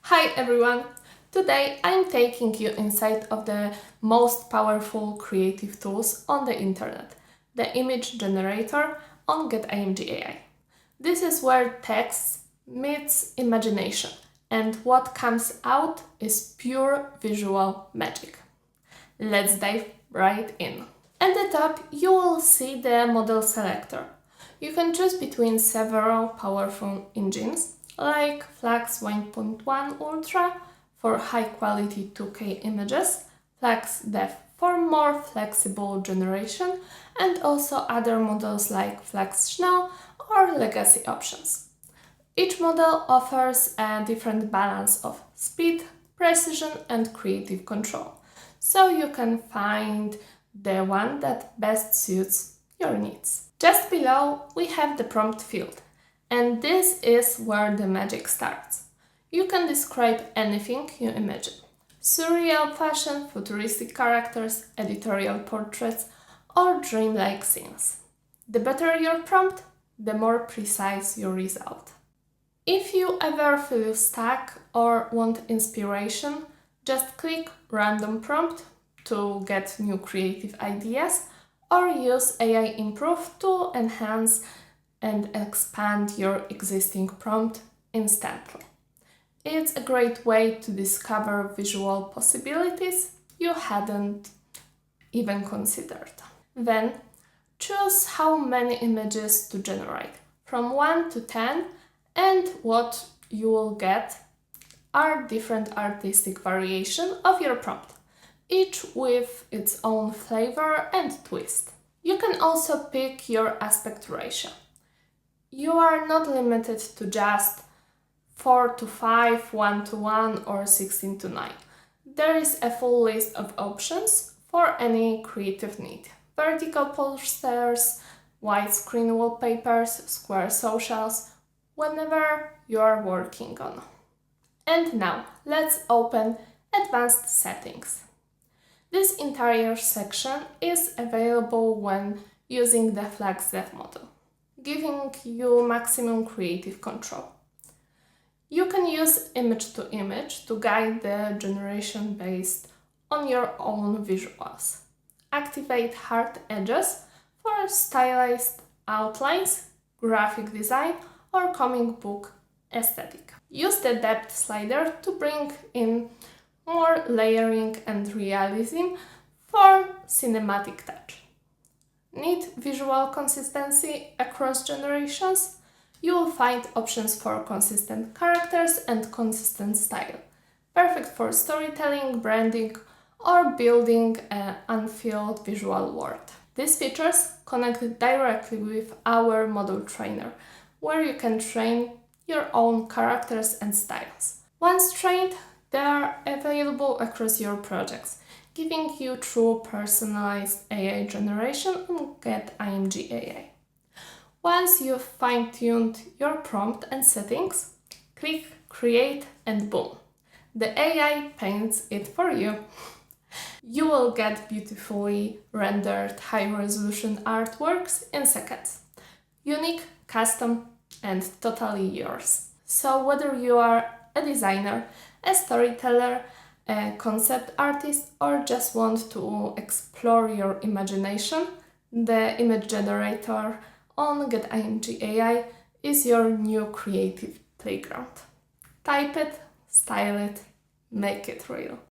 Hi everyone! Today I'm taking you inside of the most powerful creative tools on the internet, the image generator on getimg.ai. This is where text meets imagination, and what comes out is pure visual magic. Let's dive right in. At the top you will see the model selector. You can choose between several powerful engines like FLUX 1.1 Ultra for high-quality 2K images, FLUX Dev for more flexible generation, and also other models like FLUX Snow or legacy options. Each model offers a different balance of speed, precision, and creative control, so you can find the one that best suits your needs. Just below we have the prompt field, and this is where the magic starts. You can describe anything you imagine. Surreal fashion, futuristic characters, editorial portraits, or dreamlike scenes. The better your prompt, the more precise your result. If you ever feel stuck or want inspiration, just click Random Prompt to get new creative ideas, or use AI Improve to enhance and expand your existing prompt instantly. It's a great way to discover visual possibilities you hadn't even considered. Then choose how many images to generate, from 1 to 10, and what you will get are different artistic variations of your prompt, each with its own flavor and twist. You can also pick your aspect ratio. You are not limited to just 4 to 5, 1 to 1, or 16 to 9. There is a full list of options for any creative need. Vertical posters, widescreen wallpapers, square socials, whenever you are working on. And now let's open Advanced Settings. This entire section is available when using the FLUX Dev model, giving you maximum creative control. You can use image to image to guide the generation based on your own visuals. Activate hard edges for stylized outlines, graphic design, or comic book aesthetic. Use the depth slider to bring in more layering and realism for cinematic touch. Need visual consistency across generations? You will find options for consistent characters and consistent style, perfect for storytelling, branding, or building an unfilled visual world. These features connect directly with our model trainer, where you can train your own characters and styles. Once trained, they are available across your projects, giving you true personalized AI generation on getimg.ai. Once you've fine-tuned your prompt and settings, click Create and boom! The AI paints it for you. You will get beautifully rendered high-resolution artworks in seconds. Unique, custom, and totally yours. So whether you are a designer, a storyteller, a concept artist, or just want to explore your imagination, the image generator on getimg.ai is your new creative playground. Type it, style it, make it real.